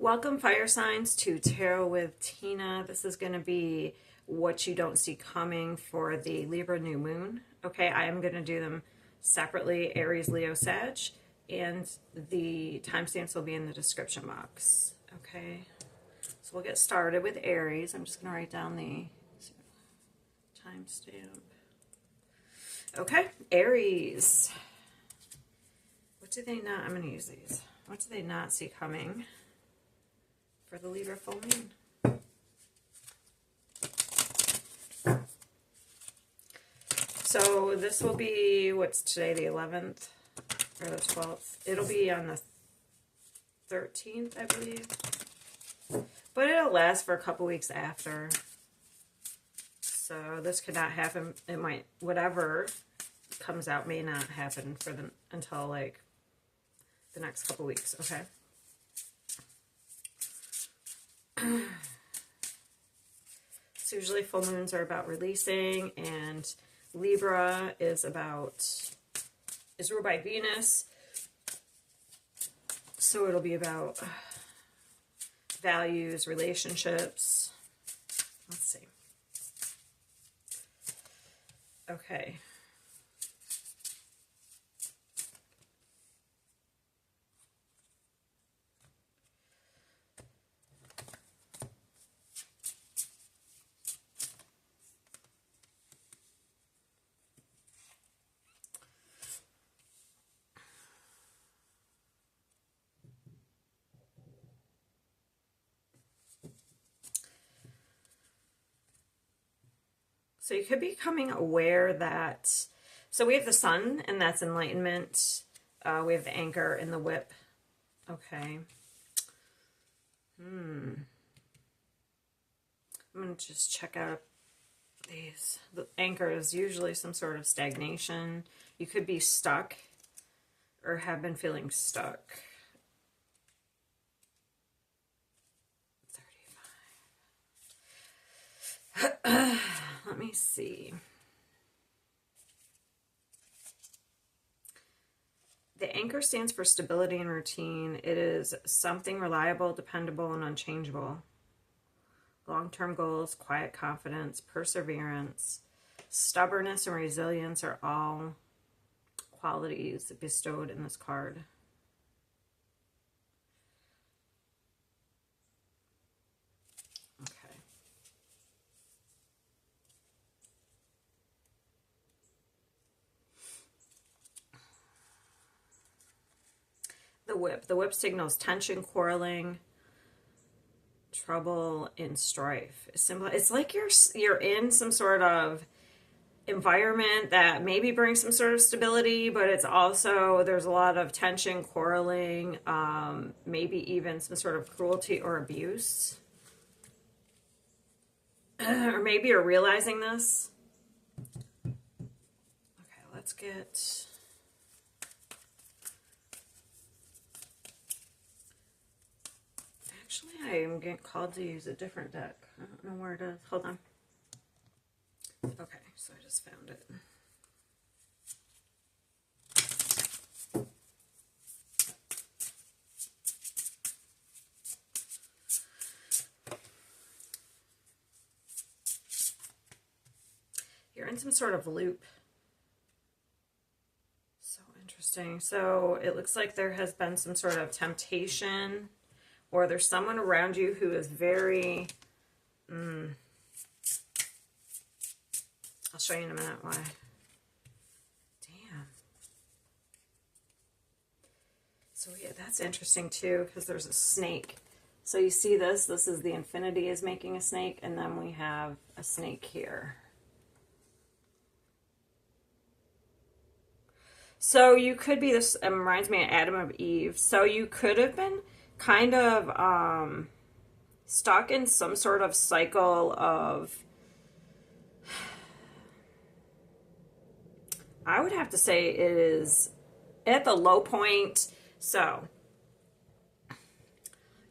Welcome, fire signs, to Tarot with Tina. This is going to be what you don't see coming for the Libra new moon. Okay, I am going to do them separately, Aries, Leo, Sag, and the timestamps will be in the description box. Okay, so we'll get started with Aries. I'm just going to write down the timestamp. Okay, Aries. What do they not, I'm going to use these. What do they not see coming for the Libra full moon? So this will be, what's today, the 11th or the 12th? It'll be on the 13th, I believe. But it'll last for a couple weeks after. So this could not happen. It might, whatever comes out may not happen for them until like the next couple weeks, okay? So usually full moons are about releasing, and Libra is ruled by Venus, so it'll be about values, relationships. Let's see. Okay. So you could be becoming aware that, so we have the sun, and that's enlightenment. We have the anchor and the whip. Okay. I'm going to just check out these. The anchor is usually some sort of stagnation. You could be stuck or have been feeling stuck. 35. Let me see. The anchor stands for stability and routine. It is something reliable, dependable, and unchangeable. Long-term goals, quiet confidence, perseverance, stubbornness, and resilience are all qualities bestowed in this card. The whip. The whip signals tension, quarreling, trouble, and strife. It's like you're in some sort of environment that maybe brings some sort of stability, but it's also, there's a lot of tension, quarreling, maybe even some sort of cruelty or abuse. Or maybe you're realizing this. Okay, let's get... Actually, I am getting called to use a different deck. I don't know where it is. Hold on. Okay, so I just found it. You're in some sort of loop. So interesting. So it looks like there has been some sort of temptation, or there's someone around you who is very, I'll show you in a minute why. Damn. So yeah, that's interesting too, because there's a snake. So you see this? This is the infinity is making a snake, and then we have a snake here. So you could be, this reminds me of Adam and Eve. So you could have been kind of stuck in some sort of cycle of, I would have to say it is at the low point. So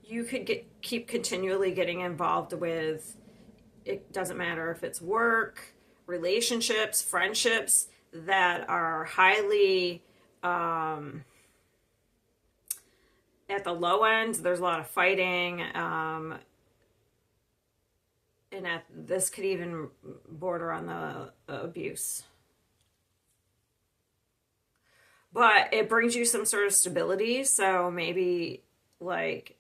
you could keep continually getting involved with, it doesn't matter if it's work, relationships, friendships that are highly at the low end, there's a lot of fighting. And this could even border on the abuse. But it brings you some sort of stability. So maybe like,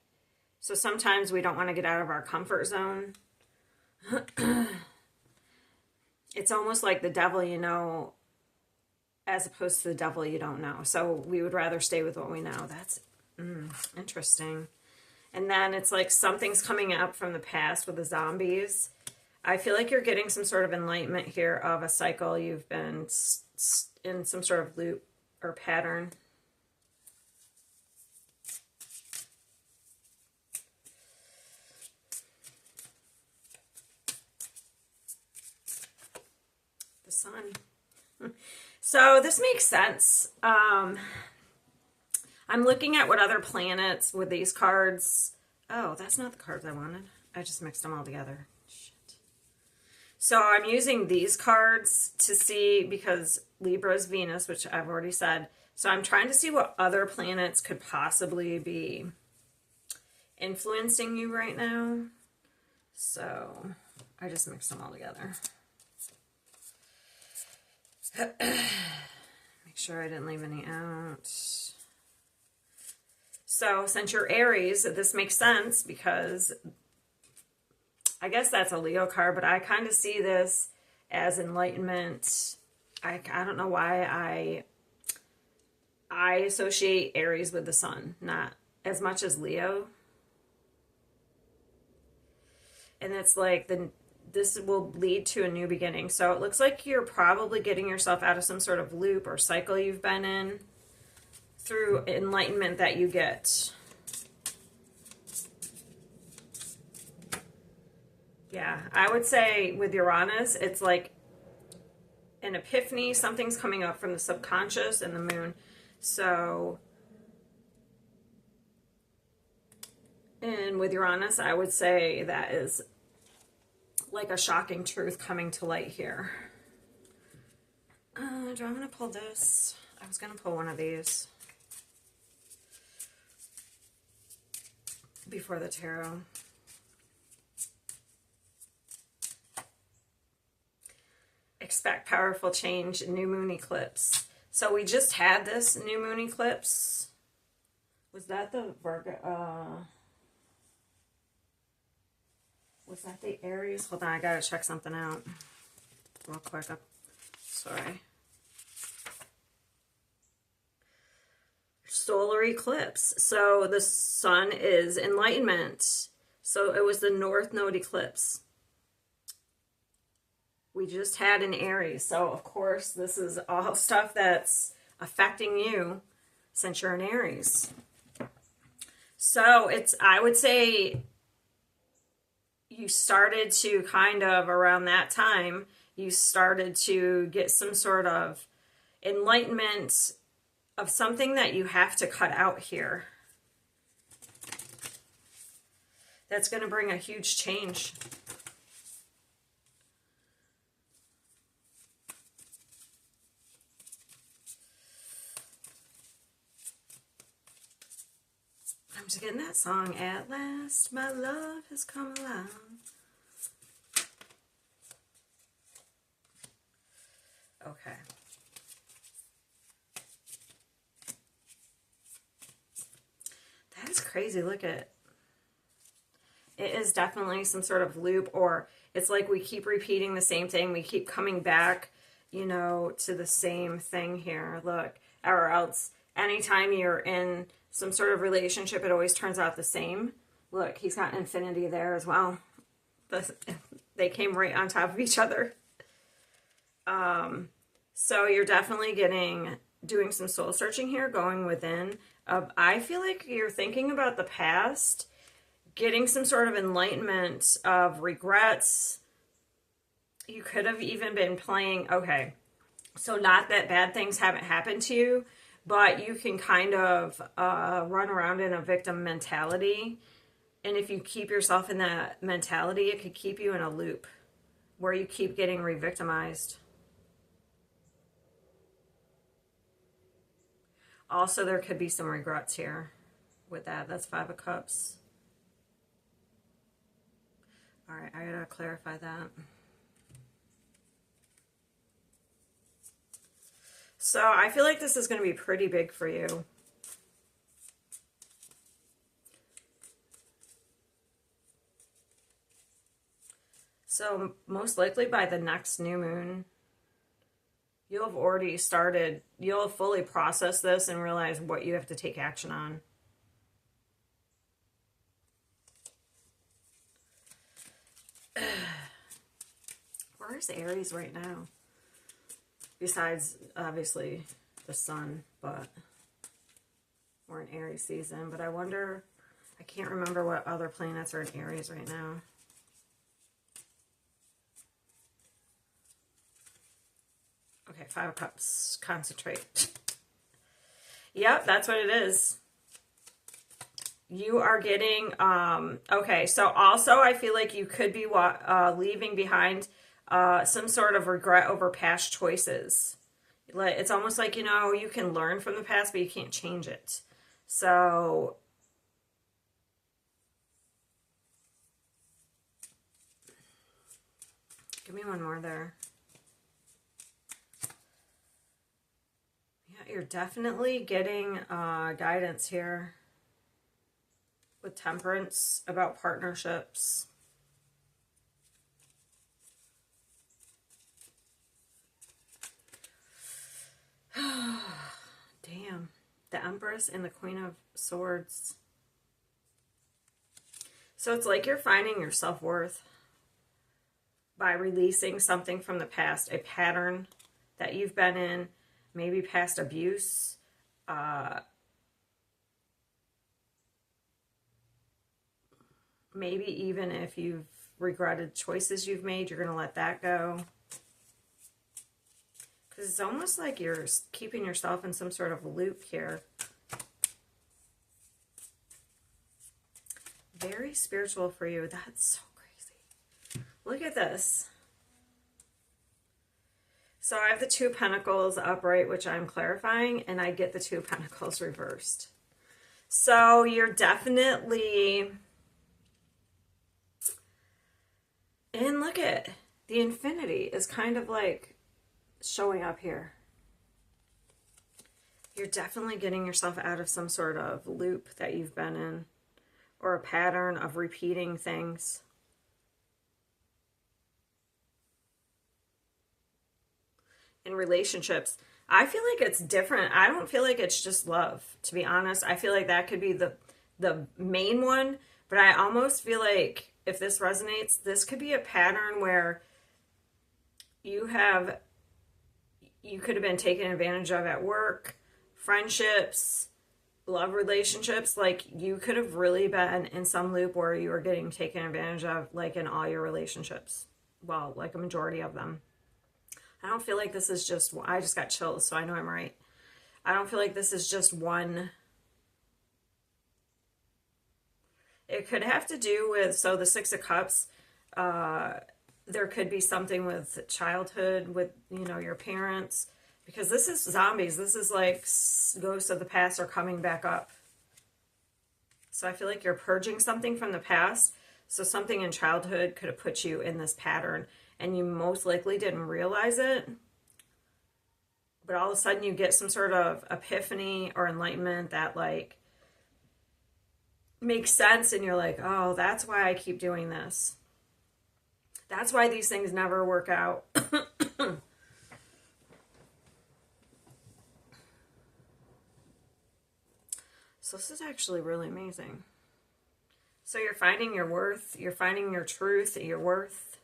so sometimes we don't want to get out of our comfort zone. It's almost like the devil you know, as opposed to the devil you don't know. So we would rather stay with what we know. That's interesting. And then it's like something's coming up from the past with the zombies. I feel like you're getting some sort of enlightenment here of a cycle. You've been in some sort of loop or pattern. The sun. So this makes sense. I'm looking at what other planets with these cards. Oh, that's not the cards I wanted. I just mixed them all together. Shit. So I'm using these cards to see, because Libra is Venus, which I've already said. So I'm trying to see what other planets could possibly be influencing you right now. So I just mixed them all together. Make sure I didn't leave any out. So since you're Aries, this makes sense, because I guess that's a Leo card, but I kind of see this as enlightenment. I don't know why I associate Aries with the sun, not as much as Leo. And it's like this will lead to a new beginning. So it looks like you're probably getting yourself out of some sort of loop or cycle you've been in through enlightenment that you get. Yeah, I would say with Uranus, it's like an epiphany. Something's coming up from the subconscious and the moon. So, and with Uranus, I would say that is like a shocking truth coming to light here. Do I want to pull this? I was going to pull one of these before the tarot. Expect powerful change, new moon eclipse. So we just had this new moon eclipse. Was that the Virgo? Was that the Aries? Hold on, I gotta check something out real quick. Sorry. Solar eclipse. So the sun is enlightenment. So it was the North Node eclipse. We just had an Aries. So of course this is all stuff that's affecting you since you're an Aries. So it's, I would say, you started to kind of around that time, you started to get some sort of enlightenment of something that you have to cut out here. That's going to bring a huge change. I'm just getting that song, At Last My Love Has Come Around. Okay. That is crazy. Look at it. It is definitely some sort of loop, or it's like we keep repeating the same thing. We keep coming back, you know, to the same thing here. Look, or else anytime you're in some sort of relationship, it always turns out the same. Look, he's got infinity there as well. They came right on top of each other. So you're definitely doing some soul searching here, going within. I feel like you're thinking about the past, getting some sort of enlightenment of regrets. You could have even been playing, okay, so not that bad things haven't happened to you, but you can kind of run around in a victim mentality. And if you keep yourself in that mentality, it could keep you in a loop where you keep getting re-victimized. Also, there could be some regrets here. with that. That's 5 of Cups. All right, I gotta clarify that. So I feel like this is going to be pretty big for you. So most likely by the next new moon, you'll have already started, you'll have fully processed this and realize what you have to take action on. Where's Aries right now? Besides, obviously, the sun, but we're in Aries season. But I wonder, I can't remember what other planets are in Aries right now. Okay, 5 of Cups. Concentrate. Yep, that's what it is. You are getting, okay, so also I feel like you could be leaving behind some sort of regret over past choices. It's almost like, you know, you can learn from the past, but you can't change it. So, give me one more there. Yeah, you're definitely getting guidance here with Temperance about partnerships. Damn. The Empress and the Queen of Swords. So it's like you're finding your self-worth by releasing something from the past, a pattern that you've been in, maybe past abuse, maybe even if you've regretted choices you've made, you're going to let that go. Because it's almost like you're keeping yourself in some sort of loop here. Very spiritual for you. That's so crazy. Look at this. So I have the 2 of Pentacles upright, which I'm clarifying, and I get the 2 of Pentacles reversed. So you're definitely... And look at the infinity is kind of like showing up here. You're definitely getting yourself out of some sort of loop that you've been in, or a pattern of repeating things. In relationships, I feel like it's different. I don't feel like it's just love, to be honest. I feel like that could be the main one, but I almost feel like if this resonates, this could be a pattern where you could have been taken advantage of at work, friendships, love relationships. Like, you could have really been in some loop where you were getting taken advantage of, like, in all your relationships. Well, like a majority of them. I don't feel like this is just, I just got chills, so I know I'm right. I don't feel like this is just one. It could have to do with, so the 6 of Cups, there could be something with childhood, with, you know, your parents, because this is zombies. This is like ghosts of the past are coming back up. So I feel like you're purging something from the past. So something in childhood could have put you in this pattern, and you most likely didn't realize it. But all of a sudden you get some sort of epiphany or enlightenment that, like, makes sense, and you're like, oh, that's why I keep doing this. That's why these things never work out. So this is actually really amazing. So you're finding your worth, you're finding your truth, your worth.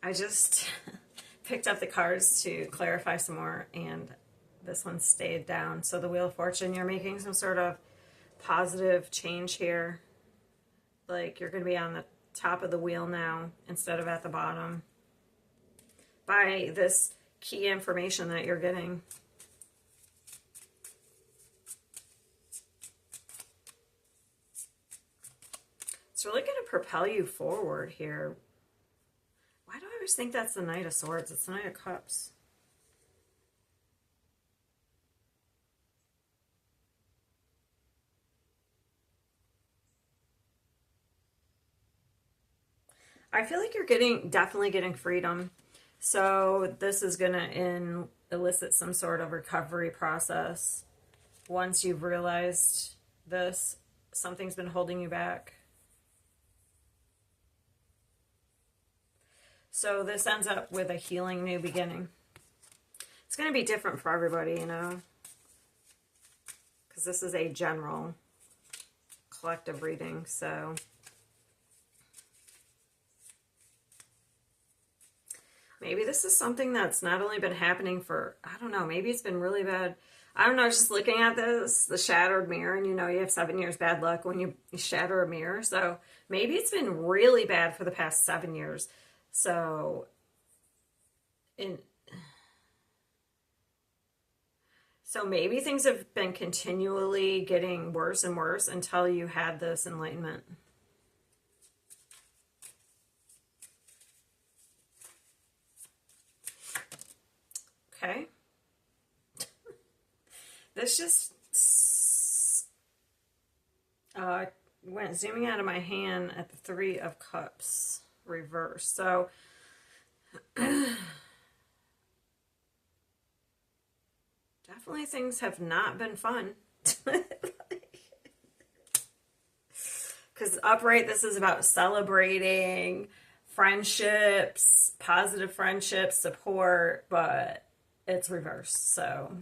I just picked up the cards to clarify some more, and this one stayed down. So the Wheel of Fortune, you're making some sort of positive change here. Like, you're going to be on the top of the wheel now instead of at the bottom by this key information that you're getting. It's really going to propel you forward here. Why do I always think that's the Knight of Swords? It's the Knight of Cups. I feel like you're definitely getting freedom. So this is going to elicit some sort of recovery process. Once you've realized this, something's been holding you back. So this ends up with a healing new beginning. It's going to be different for everybody, you know, because this is a general collective reading. So maybe this is something that's not only been happening for, I don't know, maybe it's been really bad. I don't know, just looking at this, the shattered mirror, and you know you have 7 years bad luck when you shatter a mirror. So maybe it's been really bad for the past 7 years. So maybe things have been continually getting worse and worse until you had this enlightenment. Okay. This just went zooming out of my hand at the 3 of Cups reverse. So definitely things have not been fun. Because upright, this is about celebrating friendships, positive friendships, support, but it's reversed. So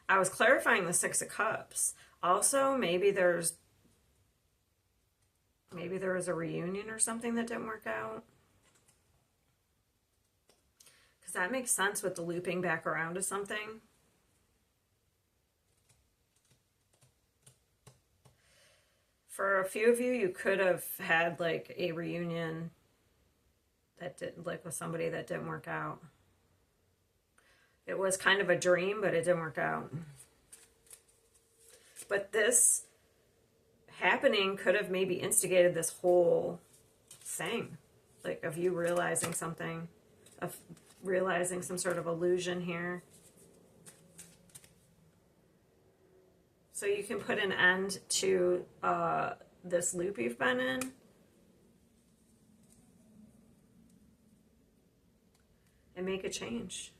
I was clarifying the 6 of Cups. Also, maybe there was a reunion or something that didn't work out. Because that makes sense with the looping back around to something. For a few of you, you could have had like a reunion that didn't, like with somebody that didn't work out. It was kind of a dream, but it didn't work out. But this happening could have maybe instigated this whole thing, like of you realizing something, of realizing some sort of illusion here. So you can put an end to this loop you've been in. And make a change.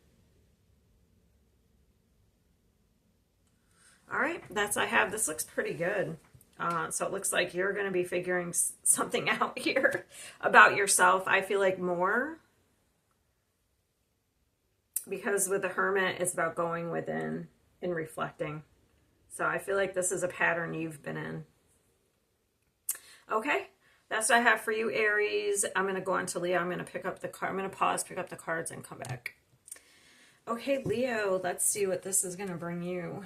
All right, that's I have. This looks pretty good. So it looks like you're going to be figuring something out here about yourself. I feel like more. Because with the Hermit, it's about going within and reflecting. So I feel like this is a pattern you've been in. Okay, that's what I have for you, Aries. I'm going to go on to Leo. I'm going to pick up the card. I'm going to pause, pick up the cards, and come back. Okay, Leo, let's see what this is going to bring you.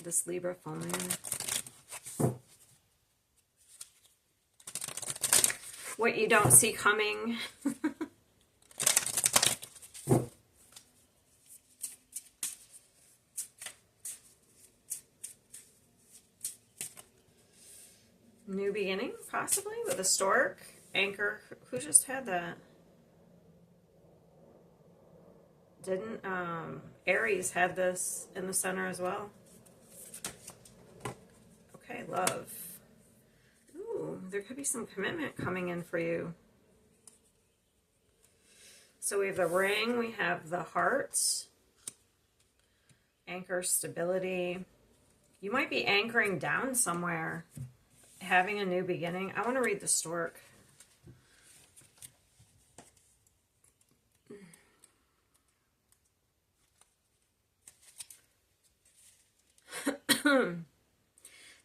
This Libra full moon. What you don't see coming. New beginning, possibly, with a stork. Anchor. Who just had that? Didn't Aries had this in the center as well? Okay, love. Ooh, there could be some commitment coming in for you. So we have the ring, we have the heart. Anchor, stability. You might be anchoring down somewhere. Having a new beginning. I want to read the stork.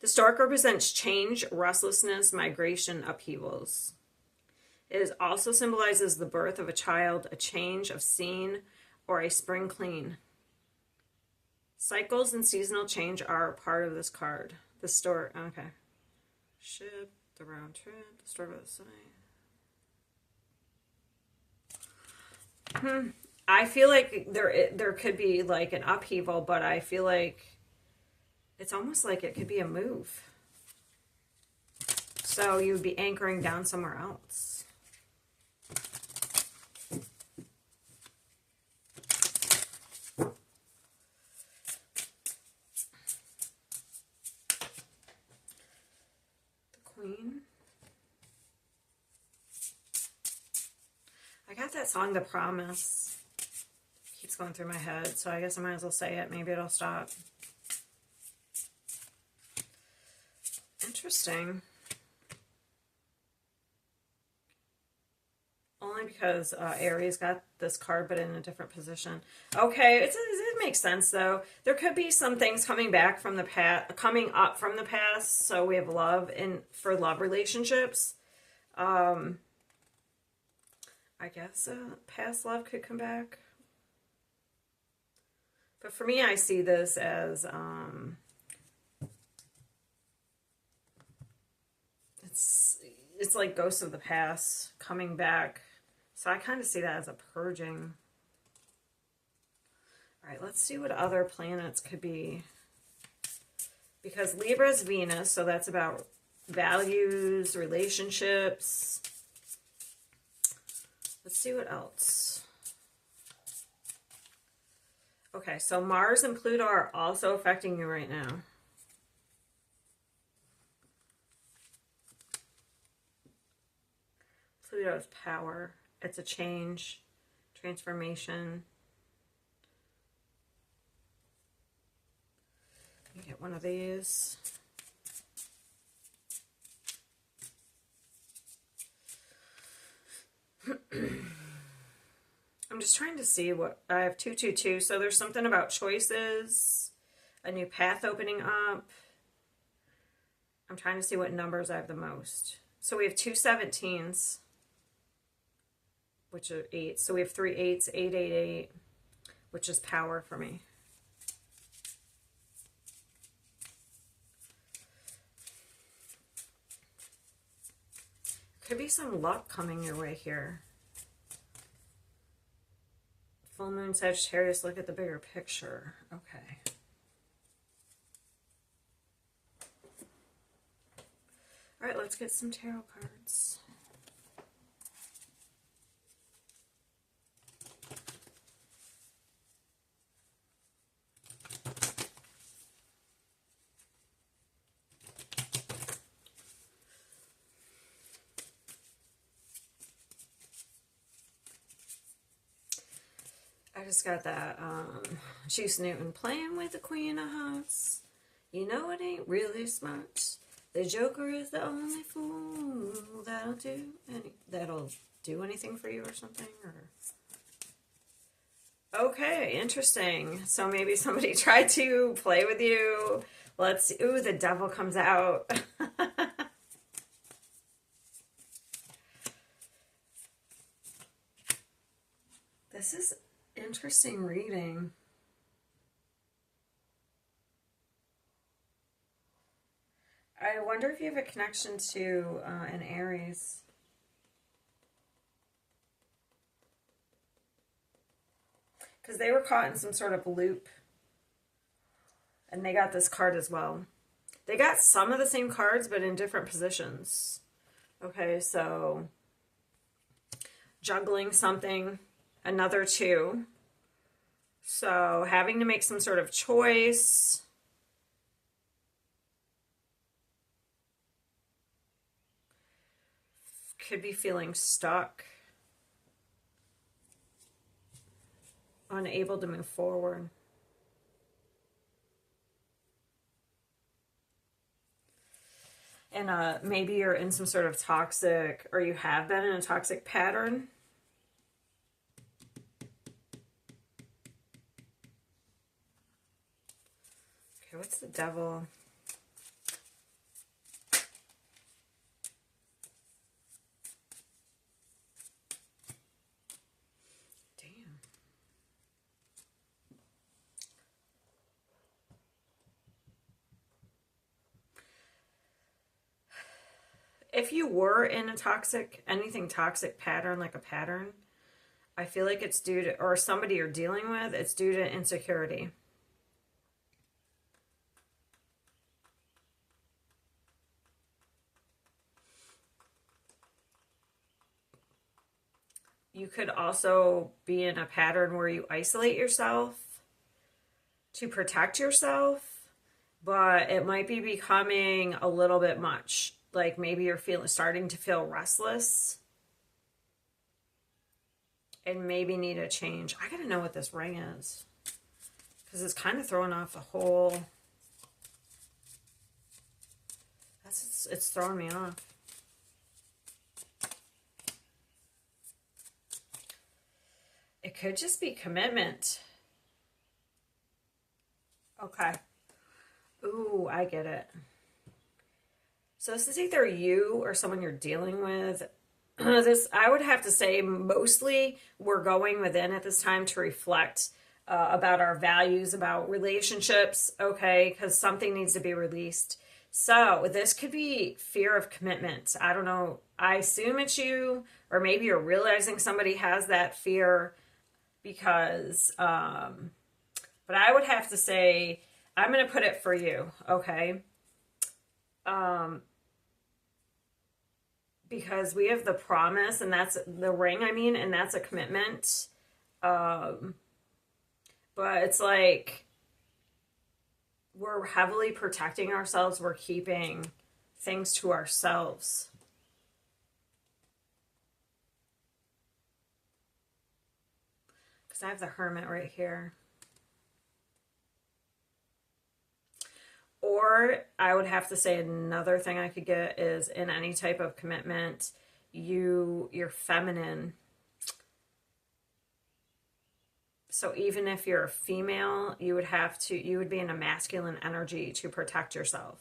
The stork represents change, restlessness, migration, upheavals. It also symbolizes the birth of a child, a change of scene, or a spring clean. Cycles and seasonal change are part of this card. The stork, okay. Ship, the round trip, the stork of the sign. I feel like there could be like an upheaval, but I feel like it's almost like it could be a move. So you would be anchoring down somewhere else. The Queen. that song, The Promise? Keeps going through my head, so I guess I might as well say it. Maybe it'll stop. Interesting. Only because Aries got this card, but in a different position. Okay, it makes sense though. There could be some things coming back from the past, coming up from the past. So we have love for love relationships. I guess past love could come back. But for me, I see this as it's like ghosts of the past coming back. So I kind of see that as a purging. All right, let's see what other planets could be. Because Libra is Venus, so that's about values, relationships. Let's see what else. Okay, so Mars and Pluto are also affecting you right now. Pluto's power. It's a change, transformation. Let me get one of these. I'm just trying to see what I have 222. So there's something about choices, a new path opening up. I'm trying to see what numbers I have the most. So we have 2 17s. Which are 8. So we have 3 8s, 888, which is power for me. Could be some luck coming your way here. Full moon Sagittarius, look at the bigger picture. Okay. All right, let's get some tarot cards. I just got that Juice Newton playing with the Queen of Hearts. You know it ain't really smart. The Joker is the only fool that'll do anything for you or something. Or okay, interesting. So maybe somebody tried to play with you. Let's see. Ooh, the devil comes out. This is interesting reading. I wonder if you have a connection to an Aries. Because they were caught in some sort of loop. And they got this card as well. They got some of the same cards, but in different positions. Okay, so juggling something, another 2. So having to make some sort of choice. Could be feeling stuck. Unable to move forward. And maybe you're in some sort of toxic, or you have been in a toxic pattern. Okay, what's the devil? If you were in a anything toxic pattern, like a pattern, I feel like it's due to, or somebody you're dealing with, it's due to insecurity. You could also be in a pattern where you isolate yourself to protect yourself, but it might be becoming a little bit much. Like maybe you're starting to feel restless. and maybe need a change. I gotta know what this ring is, because it's kind of throwing off the whole. It's throwing me off. It could just be commitment. Okay. Ooh, I get it. So this is either you or someone you're dealing with. This, I would have to say, mostly we're going within at this time to reflect about our values, about relationships, okay? Because something needs to be released. So this could be fear of commitment. I don't know. I assume it's you, or maybe you're realizing somebody has that fear because, but I would have to say, I'm going to put it for you, okay? Because we have the promise, and that's the ring, I mean, and that's a commitment. But it's like we're heavily protecting ourselves. We're keeping things to ourselves. Because I have the Hermit right here. Or I would have to say another thing I could get is in any type of commitment, you're feminine. So even if you're a female, you would be in a masculine energy to protect yourself.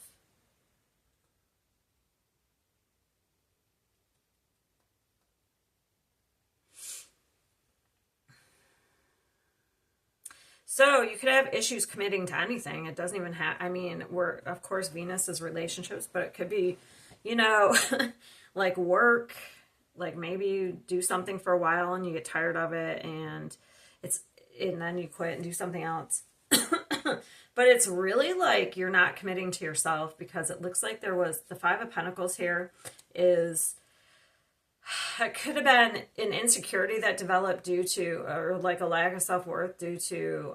So you could have issues committing to anything. It doesn't even have, I mean, of course, Venus is relationships, but it could be, like work, like maybe you do something for a while and you get tired of it and then you quit and do something else. But it's really like you're not committing to yourself, because it looks like there was the Five of Pentacles here is, it could have been an insecurity that developed due to, or like a lack of self-worth due to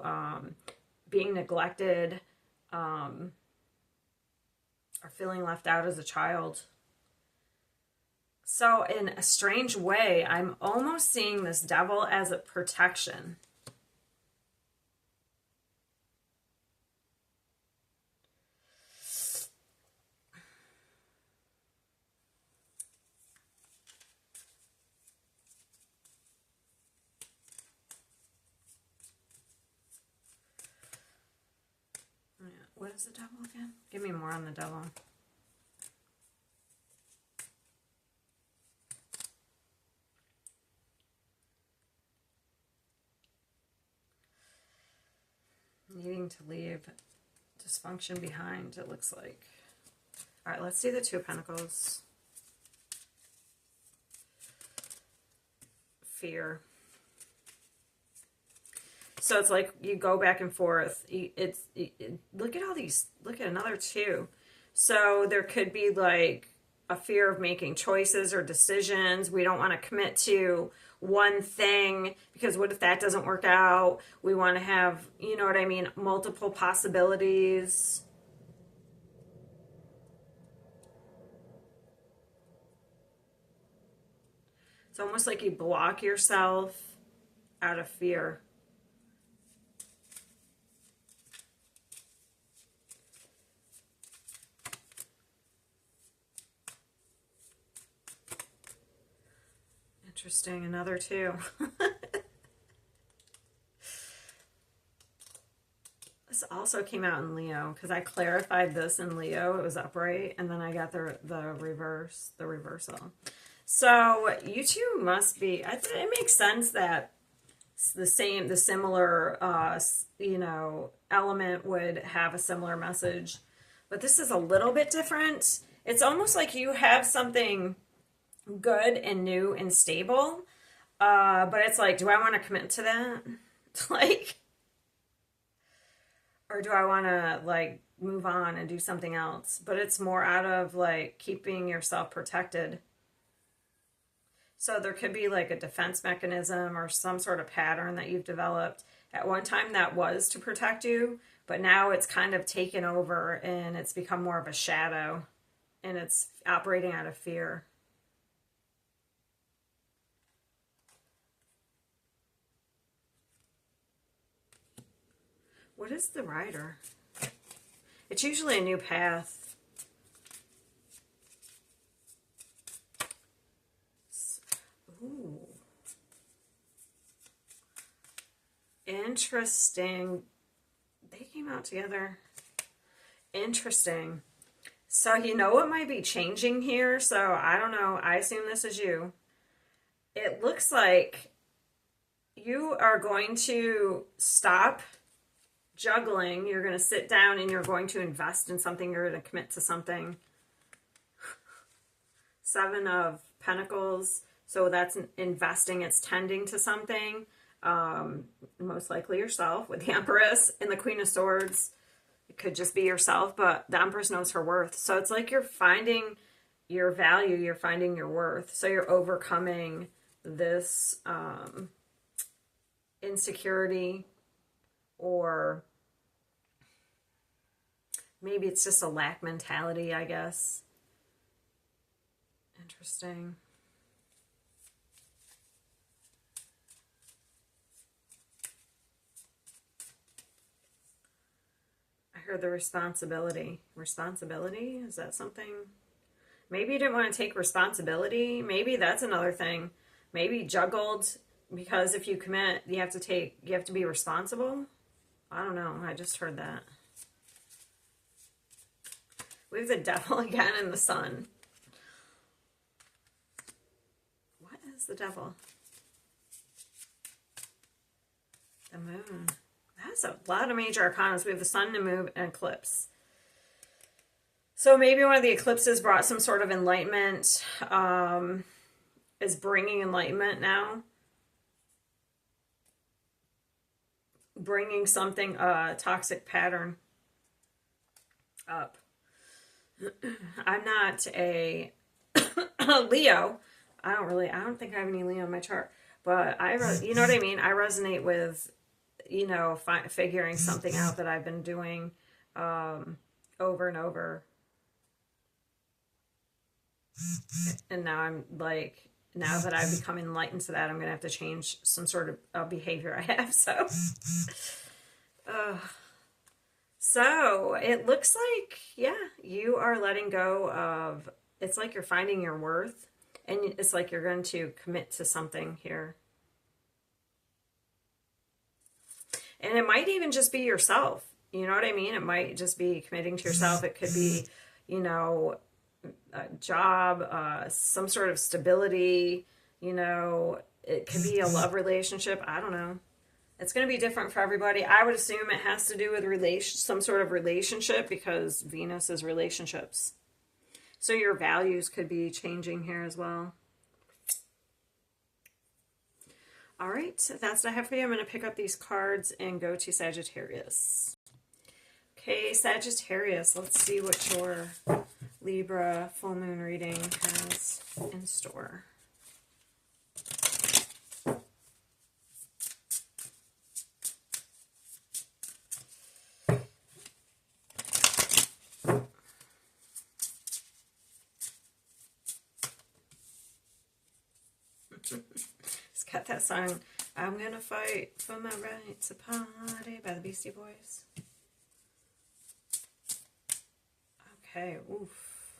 being neglected, or feeling left out as a child. So in a strange way, I'm almost seeing this Devil as a protection. What is the Devil again? Give me more on the Devil. Needing to leave dysfunction behind, it looks like. All right, let's see the Two of Pentacles. Fear. So it's like you go back and forth. Look at all these. Look at another two. So there could be like a fear of making choices or decisions. We don't want to commit to one thing because what if that doesn't work out? We want to have, you know what I mean, multiple possibilities. It's almost like you block yourself out of fear. Interesting, another two. This also came out in Leo because I clarified this in Leo. It was upright, and then I got the reversal. So you two must be. It makes sense that the similar, element would have a similar message, but this is a little bit different. It's almost like you have something good and new and stable, but it's like, do I want to commit to that? Like, or do I want to like move on and do something else? But it's more out of like keeping yourself protected. So there could be like a defense mechanism or some sort of pattern that you've developed. At one time that was to protect you, but now it's kind of taken over and it's become more of a shadow and it's operating out of fear. What is the rider? It's usually a new path. Ooh. Interesting. They came out together. Interesting. So you know what might be changing here? So I don't know. I assume this is you. It looks like you are going to stop juggling. You're going to sit down and you're going to invest in something. You're going to commit to something. Seven of Pentacles. So that's investing. It's tending to something. Most likely yourself with the Empress and the Queen of Swords. It could just be yourself, but the Empress knows her worth. So it's like you're finding your value. You're finding your worth. So you're overcoming this insecurity, or maybe it's just a lack mentality, I guess. Interesting. I heard the responsibility. Responsibility? Is that something? Maybe you didn't want to take responsibility. Maybe that's another thing. Maybe juggled, because if you commit, you have to be responsible. I don't know. I just heard that. We have the Devil again and the Sun. What is the Devil? The Moon. That's a lot of major arcana. We have the Sun, the Moon, and eclipse. So maybe one of the eclipses brought some sort of enlightenment, is bringing enlightenment now. Bringing something, toxic pattern up. I'm not a Leo. I don't think I have any Leo in my chart. But you know what I mean? I resonate with, you know, figuring something out that I've been doing over and over. And now I'm like, now that I've become enlightened to that, I'm going to have to change some sort of behavior I have. So it looks like, yeah, you are letting go of, it's like you're finding your worth, and it's like you're going to commit to something here. And it might even just be yourself. You know what I mean? It might just be committing to yourself. It could be, you know, a job, some sort of stability, you know, it could be a love relationship. I don't know. It's going to be different for everybody. I would assume it has to do with some sort of relationship, because Venus is relationships. So your values could be changing here as well. All right, that's what I have for you. I'm going to pick up these cards and go to Sagittarius. Okay, Sagittarius, let's see what your Libra full moon reading has in store. It's got that song, I'm gonna fight for my right to party, by the Beastie Boys. Okay, oof.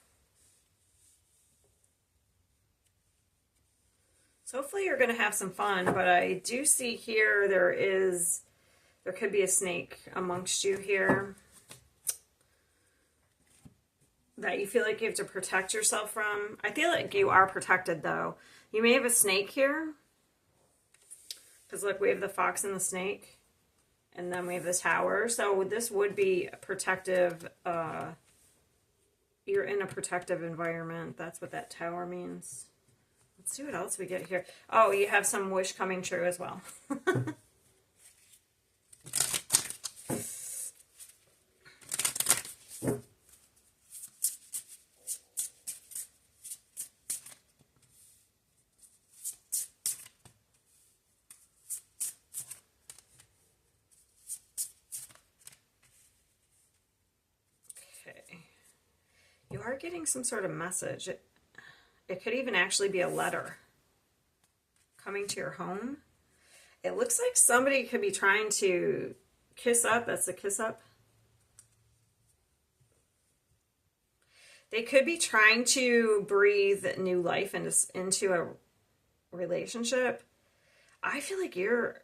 So hopefully you're going to have some fun, but I do see here there could be a snake amongst you here that you feel like you have to protect yourself from. I feel like you are protected, though. You may have a snake here, because look, we have the fox and the snake, and then we have the tower. So this would be a protective, you're in a protective environment. That's what that tower means. Let's see what else we get here. Oh, you have some wish coming true as well. You are getting some sort of message. It could even actually be a letter coming to your home. It looks like somebody could be trying to kiss up. That's the kiss up. They could be trying to breathe new life into a relationship. I feel like you're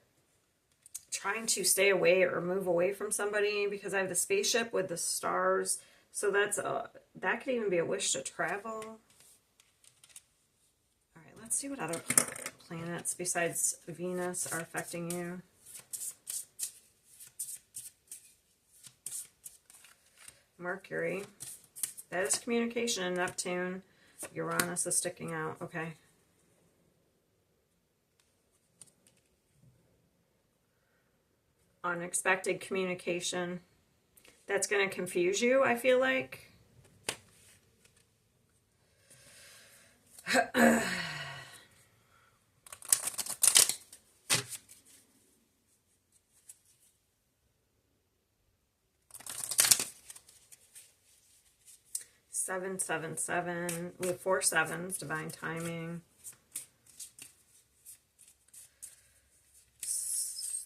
trying to stay away or move away from somebody because I have the spaceship with the stars. So that could even be a wish to travel. All right, let's see what other planets besides Venus are affecting you. Mercury. That is communication. And Neptune. Uranus is sticking out. Okay. Unexpected communication. That's going to confuse you, I feel like. 777. We have 4 sevens, divine timing.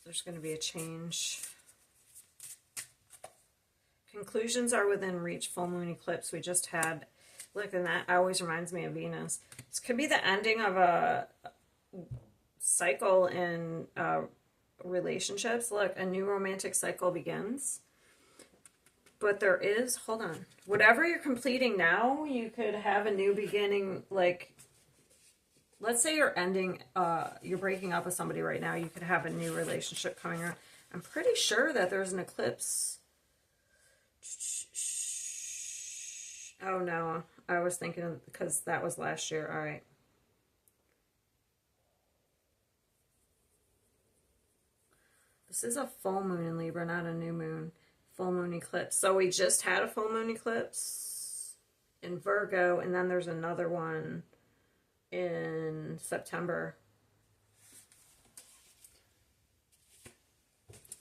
There's going to be a change. Conclusions are within reach. Full moon eclipse we just had. Look, and that always reminds me of Venus. This could be the ending of a cycle in relationships. Look, a new romantic cycle begins. But there is, hold on, whatever you're completing now, you could have a new beginning. Like, let's say you're ending, you're breaking up with somebody right now. You could have a new relationship coming around. I'm pretty sure that there's an eclipse. Oh no, I was thinking because that was last year. All right. This is a full moon in Libra, not a new moon. Full moon eclipse. So we just had a full moon eclipse in Virgo, and then there's another one in September.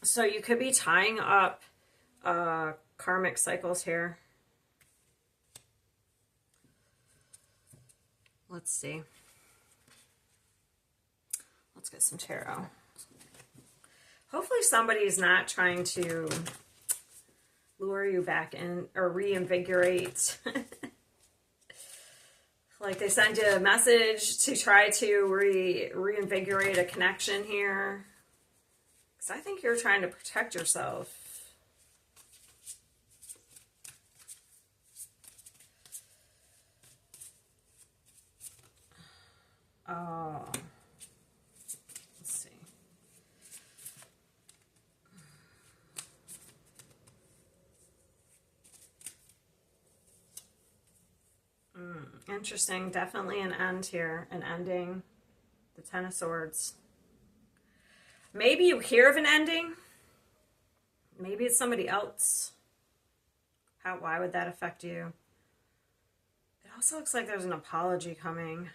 So you could be tying up karmic cycles here. Let's see. Let's get some tarot. Hopefully somebody's not trying to lure you back in or reinvigorate. Like they send you a message to try to reinvigorate a connection here. Because I think you're trying to protect yourself. Oh. Let's see. Interesting. Definitely an end here. An ending. The Ten of Swords. Maybe you hear of an ending. Maybe it's somebody else. Why would that affect you? It also looks like there's an apology coming.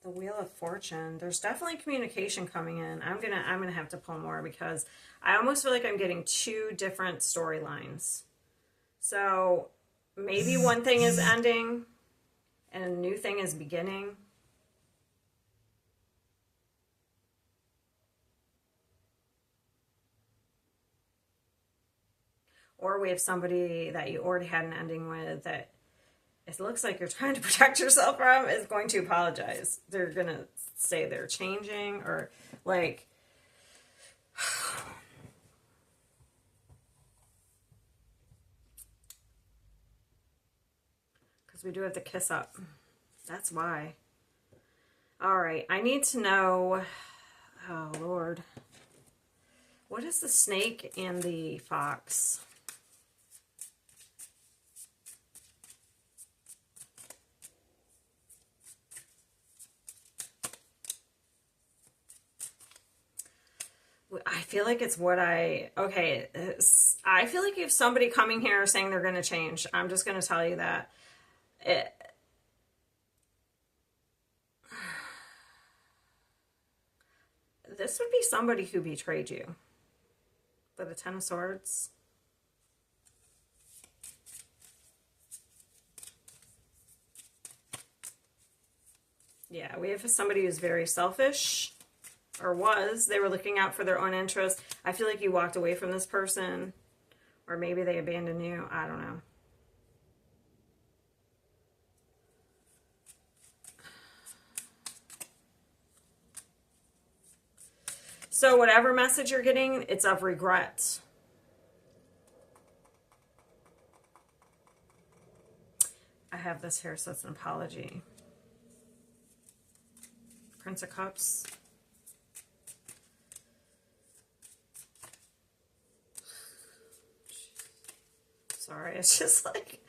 The Wheel of Fortune. There's definitely communication coming in. I'm gonna have to pull more because I almost feel like I'm getting 2 different storylines. So maybe one thing is ending and a new thing is beginning. Or we have somebody that you already had an ending with that it looks like you're trying to protect yourself from is going to apologize. They're going to say they're changing or like... Because we do have to kiss up. That's why. All right. I need to know... Oh, Lord. What is the snake and the fox? I feel like it's what I feel like you have somebody coming here saying they're going to change. I'm just going to tell you that. This would be somebody who betrayed you. For the Ten of Swords. Yeah, we have somebody who's very selfish, or was. They were looking out for their own interest. I feel like you walked away from this person, or maybe they abandoned you. I don't know. So whatever message you're getting, it's of regret. I have this here, so it's an apology. Prince of Cups. Sorry, it's just like,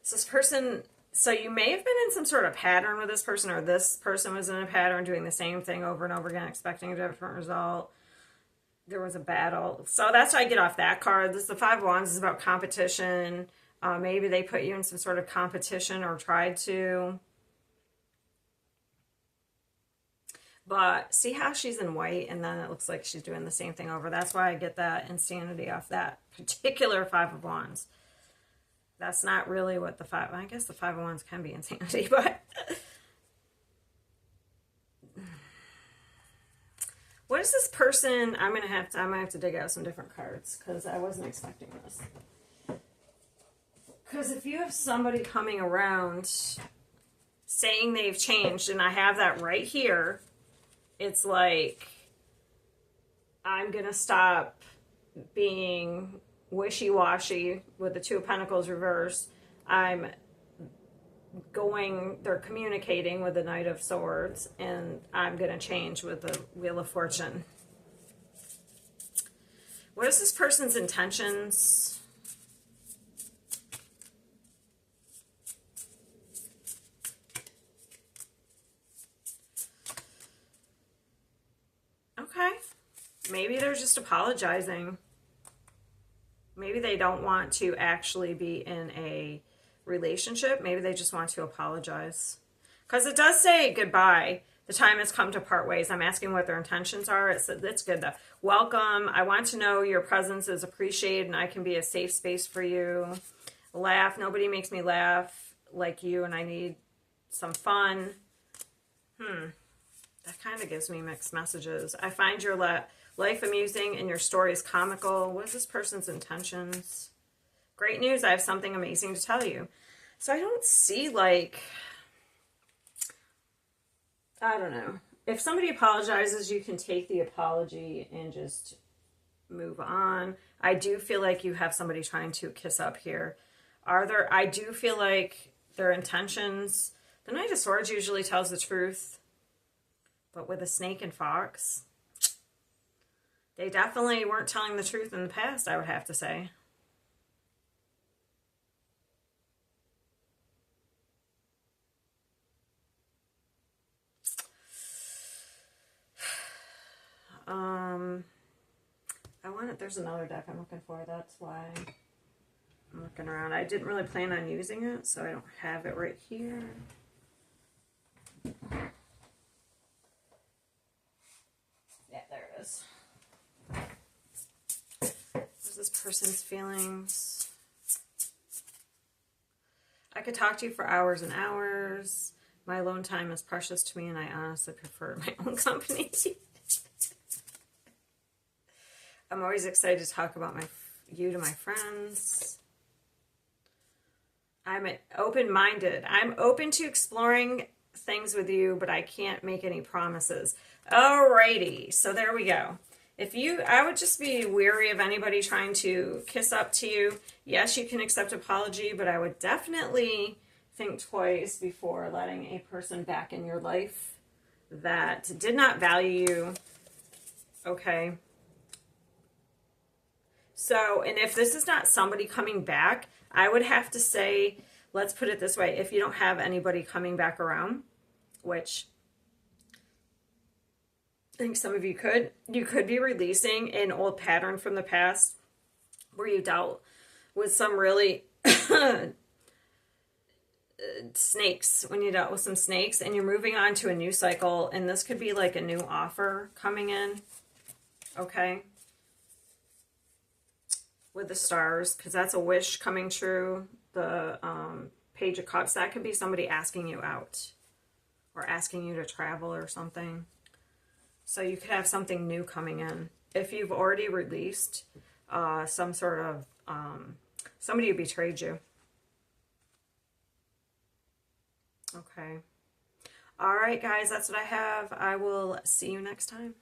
so this person, so you may have been in some sort of pattern with this person, or this person was in a pattern doing the same thing over and over again, expecting a different result. There was a battle. So that's why I get off that card. This is the Five of Wands, is about competition. Maybe they put you in some sort of competition or tried to. But see how she's in white, and then it looks like she's doing the same thing over. That's why I get that insanity off that particular Five of Wands. That's not really what the five... I guess the Five of Wands can be insanity, but... What is this person... I'm gonna have to dig out some different cards, because I wasn't expecting this. Because if you have somebody coming around saying they've changed, and I have that right here, it's like, I'm going to stop being wishy-washy with the Two of Pentacles reversed. They're communicating with the Knight of Swords, and I'm going to change with the Wheel of Fortune. What is this person's intentions? Okay. Maybe they're just apologizing. Maybe they don't want to actually be in a relationship. Maybe they just want to apologize. Because it does say goodbye. The time has come to part ways. I'm asking what their intentions are. It's good though. Welcome. I want to know your presence is appreciated and I can be a safe space for you. Laugh. Nobody makes me laugh like you, and I need some fun. That kind of gives me mixed messages. I find your life amusing and your stories comical. What is this person's intentions? Great news. I have something amazing to tell you. So I don't see, like, I don't know. If somebody apologizes, you can take the apology and just move on. I do feel like you have somebody trying to kiss up here. I do feel like their intentions, the Knight of Swords usually tells the truth. But with a snake and fox, they definitely weren't telling the truth in the past, I would have to say. There's another deck I'm looking for. That's why I'm looking around. I didn't really plan on using it, so I don't have it right here. Yeah, there it is. What's this person's feelings? I could talk to you for hours and hours. My alone time is precious to me, and I honestly prefer my own company. I'm always excited to talk about you to my friends. I'm open-minded. I'm open to exploring things with you, but I can't make any promises. Alrighty, so there we go. I would just be wary of anybody trying to kiss up to you. Yes, you can accept apology, but I would definitely think twice before letting a person back in your life that did not value you. Okay. So, and if this is not somebody coming back, I would have to say, let's put it this way. If you don't have anybody coming back around, which I think some of you could be releasing an old pattern from the past where you dealt with some really snakes, when you dealt with some snakes, and you're moving on to a new cycle, and this could be like a new offer coming in, okay? With the stars, because that's a wish coming true. The Page of Cups, that could be somebody asking you out, or asking you to travel or something. So you could have something new coming in. If you've already released some sort of, somebody who betrayed you. Okay. All right, guys, that's what I have. I will see you next time.